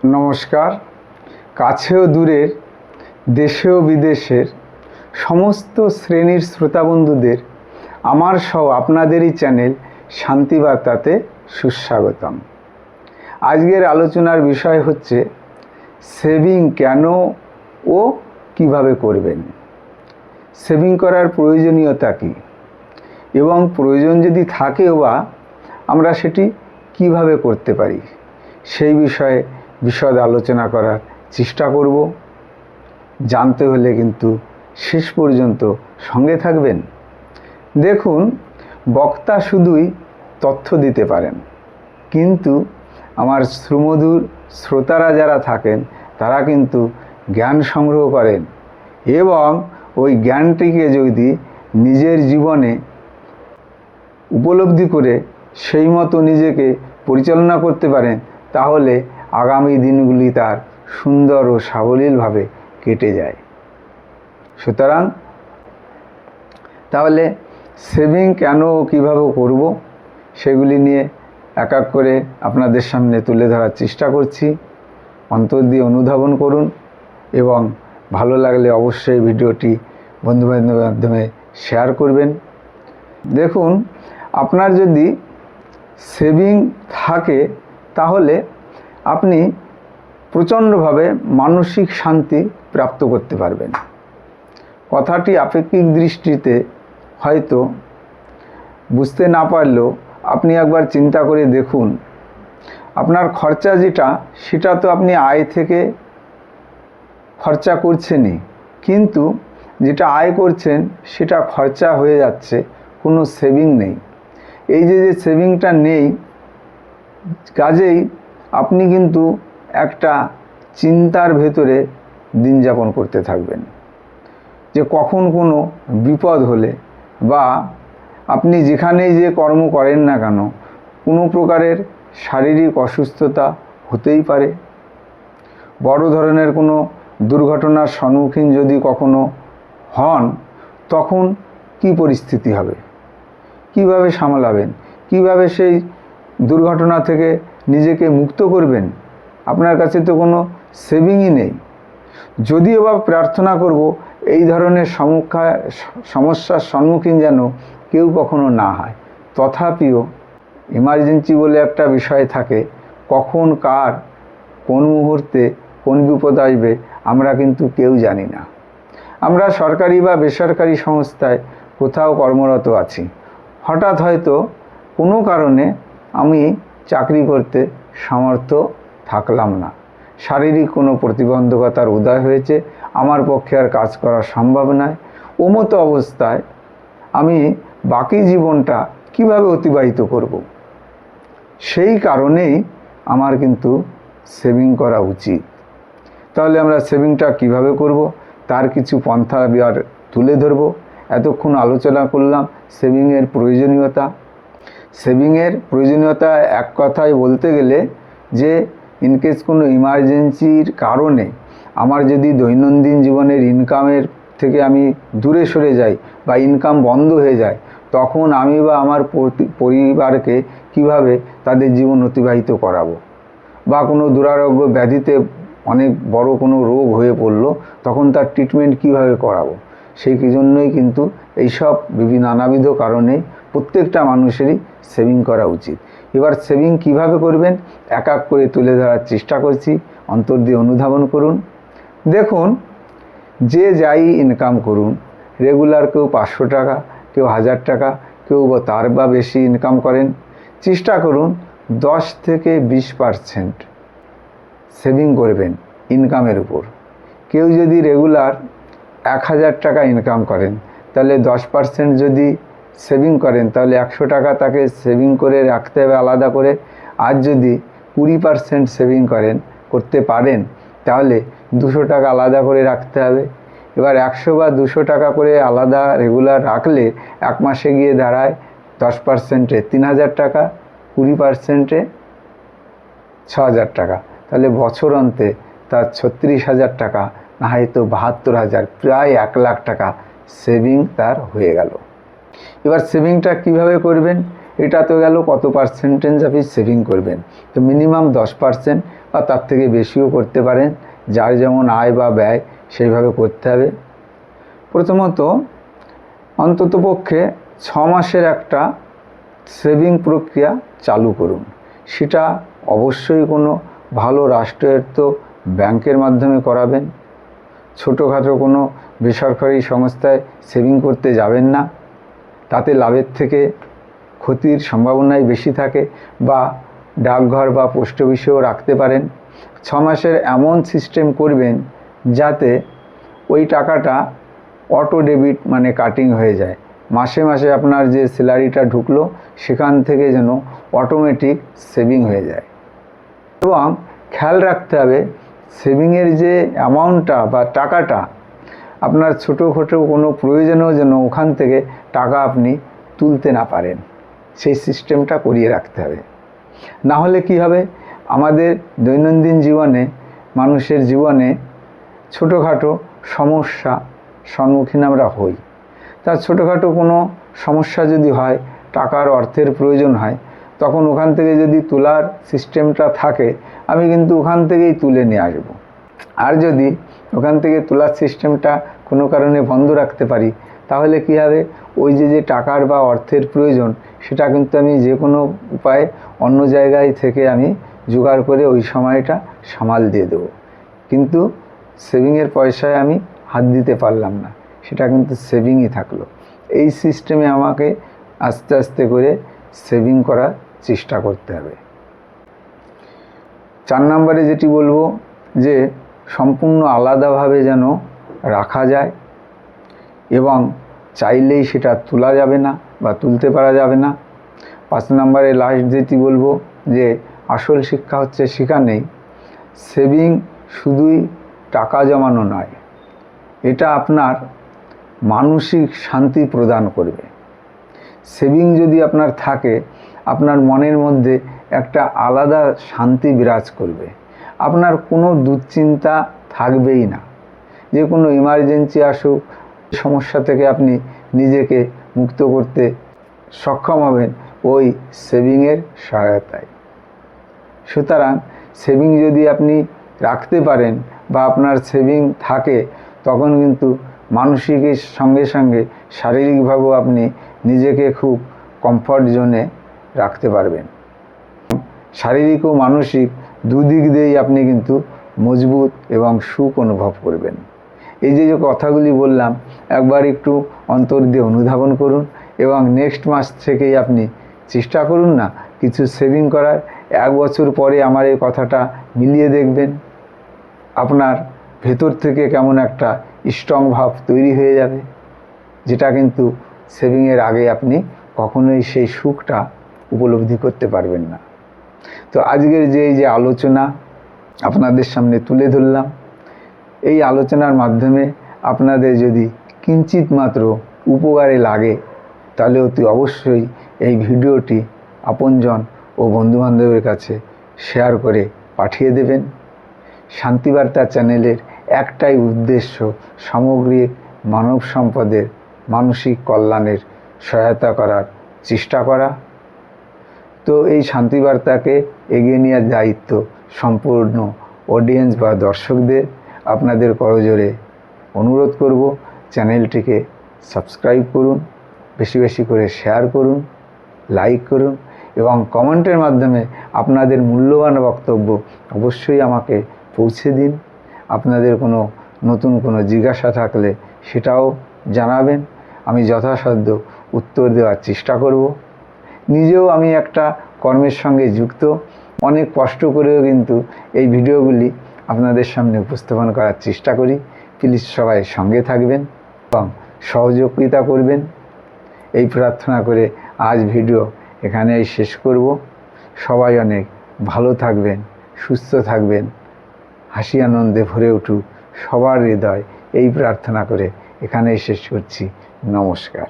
নমস্কার। কাছেও দূরের, দেশেও বিদেশের সমস্ত শ্রেণীর শ্রোতা বন্ধুদের আমার সহ আপনাদেরই চ্যানেল শান্তিবার্তাতে সুস্বাগতম। আজকের আলোচনার বিষয় হচ্ছে সেভিং কেন ও কিভাবে করবেন, সেভিং করার প্রয়োজনীয়তা কী এবং প্রয়োজন যদি থাকেও বা আমরা সেটি কিভাবে করতে পারি সেই বিষয়ে বিশদ আলোচনা করার চেষ্টা করব। জানতে হলে কিন্তু শেষ পর্যন্ত সঙ্গে থাকবেন। দেখুন, বক্তা শুধুই তথ্য দিতে পারেন, কিন্তু আমার সুমধুর শ্রোতারা যারা থাকেন তারা কিন্তু জ্ঞান সংগ্রহ করেন এবং ওই জ্ঞানটিকে যদি নিজের জীবনে উপলব্ধি করে সেই মতো নিজেকে পরিচালনা করতে পারেন তাহলে আগামী দিনগুলি তার সুন্দর ও সাবলীলভাবে কেটে যায়। সুতরাং তাহলে সেভিং কেন ও কীভাবে করব সেগুলি নিয়ে এক এক করে আপনাদের সামনে তুলে ধরার চেষ্টা করছি। অন্তর দিয়ে অনুধাবন করুন এবং ভালো লাগলে অবশ্যই ভিডিওটি বন্ধুবান্ধবের মাধ্যমে শেয়ার করবেন। দেখুন, আপনার যদি সেভিং থাকে তাহলে আপনি প্রচণ্ডভাবে মানসিক শান্তি প্রাপ্ত করতে পারবেন। কথাটি আপেক্ষিক দৃষ্টিতে হয়তো বুঝতে না পারলেও আপনি একবার চিন্তা করে দেখুন, আপনার খরচা যেটা সেটা তো আপনি আয় থেকে খরচা করছেনই, কিন্তু যেটা আয় করছেন সেটা খরচা হয়ে যাচ্ছে, কোনো সেভিং নেই। এই যে সেভিংটা নেই, কাজেই আপনি কিন্তু একটা চিন্তার ভেতরে দিন যাপন করতে থাকবেন যে কখন কোনো বিপদ হলে বা আপনি যেখানেই যে কর্ম করেন না কেন কোনো প্রকারের শারীরিক অসুস্থতা হতেই পারে। বড় ধরনের কোনো দুর্ঘটনার সম্মুখীন যদি কখনো হন তখন কি পরিস্থিতি হবে, কিভাবে সামলাবেন, কিভাবে সেই দুর্ঘটনা থেকে নিজেকে মুক্ত করবেন? আপনার কাছে তো কোনো সেভিংই নেই। যদিও বা প্রার্থনা করব এই ধরনের সমস্যার সম্মুখীন যেন কেউ কখনো না হয়, তথাপিও ইমার্জেন্সি বলে একটা বিষয় থাকে, কখন কার কোন মুহূর্তে কোন বিপদ আসবে আমরা কিন্তু কেউ জানি না। আমরা সরকারি বা বেসরকারি সংস্থায় কোথাও কর্মরত আছি, হঠাৎ হয়তো কোনো কারণে আমি চাকরি করতে সামর্থ্য থাকলাম না, শারীরিক কোনো প্রতিবন্ধকতার উদয় হয়েছে, আমার পক্ষে আর কাজ করা সম্ভব নয়। ওমতো অবস্থায় আমি বাকি জীবনটা কিভাবে অতিবাহিত করব? সেই কারণেই আমার কিন্তু সেভিং করা উচিত। তাহলে আমরা সেভিংটা কিভাবে করব তার কিছু পন্থা আর তুলে ধরব। এতক্ষণ আলোচনা করলাম সেভিংয়ের প্রয়োজনীয়তা। সেভিংয়ের প্রয়োজনীয়তা এক কথায় বলতে গেলে যে ইনকেস কোনো ইমার্জেন্সির কারণে আমার যদি দৈনন্দিন জীবনের ইনকামের থেকে আমি দূরে সরে যাই বা ইনকাম বন্ধ হয়ে যায়, তখন আমি বা আমার পরিবারকে কিভাবে তাদের জীবন অতিবাহিত করাবো, বা কোনো দুরারোগ্য ব্যাধিতে অনেক বড় কোনো রোগ হয়ে পড়লো তখন তার ট্রিটমেন্ট কিভাবে করাবো, সেই জন্যই কিন্তু এইসব নানাবিধ কারণে প্রত্যেকটা মানুষেরই সেভিং করা উচিত। এবার সেভিং কিভাবে করবেন এক এক করে তুলে ধরার চেষ্টা করছি, অন্তর দিয়ে অনুধাবন করুন। দেখুন, যে যাই ইনকাম করুন, রেগুলার কেউ 500 টাকা, কেউ 1000 টাকা, কেউ তার বা বেশি ইনকাম করেন, চেষ্টা করুন 10 থেকে 20% সেভিং করবেন ইনকামের উপর। কেউ যদি রেগুলার 1000 টাকা ইনকাম করেন তাহলে 10% যদি সেভিং করেন তাহলে 100 টাকা তাকে সেভিং করে রাখতে হবে আলাদা করে। আর যদি 20% সেভিং করতে পারেন তাহলে 200 টাকা আলাদা করে রাখতে হবে। এবার 100 বা 200 টাকা করে আলাদা রেগুলার রাখলে এক মাসে গিয়ে দাঁড়ায় 10%-এ 3000 টাকা, 20%-এ 6000 টাকা। তাহলে বছর অন্তে তার 36,000 টাকা, না হয়তো 72,000, প্রায় 1 লাখ টাকা সেভিং তার হয়ে গেল। এবার সেভিংটা কিভাবে করবেন? এটা তো গেল কত পার্সেন্টেজ আপনি সেভিং করবেন। তো মিনিমাম 10%, বা তার থেকে বেশিও করতে পারেন, যার যেমন আয় বা ব্যয় সেইভাবে করতে হবে। প্রথমত অন্ততপক্ষে 6 মাসের একটা সেভিং প্রক্রিয়া চালু করুন। সেটা অবশ্যই কোনো ভালো রাষ্ট্রায়ত্ত ব্যাংকের মাধ্যমে করাবেন। ছোটোখাটো কোনো বেসরকারি সংস্থায় সেভিং করতে যাবেন না, তাতে লাভের থেকে ক্ষতির সম্ভাবনাই বেশি থাকে। বা ডাকঘর বা পোস্ট অফিসেও রাখতে পারেন। 6 মাসের এমন সিস্টেম করবেন যাতে ওই টাকাটা অটো ডেবিট মানে কাটিং হয়ে যায়। মাসে মাসে আপনার যে স্যালারিটা ঢুকলো সেখান থেকে যেন অটোমেটিক সেভিং হয়ে যায়। এবং খেয়াল রাখতে হবে সেভিংয়ের যে অ্যামাউন্টটা বা টাকাটা আপনার ছোটোখাটো কোনো প্রয়োজনেও যেন ওখান থেকে টাকা আপনি তুলতে না পারেন, সেই সিস্টেমটা করিয়ে রাখতে হবে। না হলে কি হবে, আমাদের দৈনন্দিন জীবনে মানুষের জীবনে ছোটোখাটো সমস্যা সম্মুখীন আমরা হই। তার ছোটোখাটো কোনো সমস্যা যদি হয়, টাকার অর্থের প্রয়োজন হয়, তখন ওখান থেকে যদি তোলার সিস্টেমটা থাকে আমি কিন্তু ওখান থেকেই তুলে নিয়ে আসব। আর যদি ওখান থেকে তোলার সিস্টেমটা কোনো কারণে বন্ধ রাখতে পারি তাহলে কি হবে, ওই যে টাকার বা অর্থের প্রয়োজন সেটা কিন্তু আমি যে কোনো উপায়ে অন্য জায়গায় থেকে আমি জোগাড় করে ওই সময়টা সামাল দিয়ে দেবো, কিন্তু সেভিংয়ের পয়সায় আমি হাত দিতে পারলাম না, সেটা কিন্তু সেভিংই থাকলো। এই সিস্টেমে আমাকে আস্তে আস্তে করে সেভিং করার চেষ্টা করতে হবে। 4 নম্বরে যেটি বলবো যে সম্পূর্ণ আলাদাভাবে যেন রাখা যায় এবং চাইলেই সেটা তোলা যাবে না বা তুলতে পারা যাবে না। 5 নম্বরে লাস্ট যেটি বলবো যে আসল শিক্ষা হচ্ছে সেখানেই সেভিং শুধুই টাকা জমানো নয়, এটা আপনার মানসিক শান্তি প্রদান করবে। সেভিং যদি আপনার থাকে আপনার মনের মধ্যে একটা আলাদা শান্তি বিরাজ করবে, আপনার কোনো দুশ্চিন্তা থাকবেই না। যে কোনো ইমার্জেন্সি আসুক, সমস্যা থেকে আপনি নিজেকে মুক্ত করতে সক্ষম হবেন ওই সেভিংয়ের সহায়তায়। সুতরাং সেভিং যদি আপনি রাখতে পারেন বা আপনার সেভিং থাকে তখন কিন্তু মানসিকের সঙ্গে সঙ্গে শারীরিকভাবেও আপনি নিজেকে খুব কমফর্ট জোনে রাখতে পারবেন। শারীরিক ও মানসিক দুদিক দিয়েই আপনি কিন্তু মজবুত এবং সুখ অনুভব করবেন। এই যে কথাগুলি বললাম একবার একটু অন্তর দিয়ে অনুধাবন করুন এবং নেক্সট মাস থেকেই আপনি চেষ্টা করুন না কিছু সেভিং করার। 1 বছর পরে আমার এই কথাটা মিলিয়ে দেখবেন, আপনার ভেতর থেকে কেমন একটা স্ট্রং ভাব তৈরি হয়ে যাবে, যেটা কিন্তু সেভিংয়ের আগে আপনি কখনোই সেই সুখটা উপলব্ধি করতে পারবেন না। তো আজকের যে আলোচনা আপনাদের সামনে তুলে ধরলাম, এই আলোচনার মাধ্যমে আপনাদের যদি কিঞ্চিত মাত্র উপকারে লাগে তাহলে অতি অবশ্যই এই ভিডিওটি আপনজন ও বন্ধুবান্ধবের কাছে শেয়ার করে পাঠিয়ে দেবেন। শান্তিবার্তা চ্যানেলের একটাই উদ্দেশ্য সামগ্রিক মানব সম্পদের মানসিক কল্যাণের সহায়তা করার চেষ্টা করা। তো এই শান্তিবার্তাকে এগিয়ে নেওয়ার দায়িত্ব সম্পূর্ণ অডিয়েন্স বা দর্শকদের। আপনাদের করজোরে অনুরোধ করব চ্যানেলটিকে সাবস্ক্রাইব করুন, বেশি বেশি করে শেয়ার করুন, লাইক করুন এবং কমেন্টের মাধ্যমে আপনাদের মূল্যবান বক্তব্য অবশ্যই আমাকে পৌঁছে দিন। আপনাদের কোনো নতুন কোনো জিজ্ঞাসা থাকলে সেটাও জানাবেন, আমি যথাসাধ্য উত্তর দেওয়ার চেষ্টা করব। নিজেও আমি একটা কর্মের সঙ্গে যুক্ত, অনেক কষ্ট করেও কিন্তু এই ভিডিওগুলি আপনাদের সামনে উপস্থাপন করার চেষ্টা করি। প্লিজ সবাই সঙ্গে থাকবেন এবং সহযোগিতা করবেন এই প্রার্থনা করে আজ ভিডিও এখানেই শেষ করব। সবাই অনেক ভালো থাকবেন, সুস্থ থাকবেন, হাসি আনন্দে ভরে উঠুক সবার হৃদয়, এই প্রার্থনা করে এখানেই শেষ করছি। নমস্কার।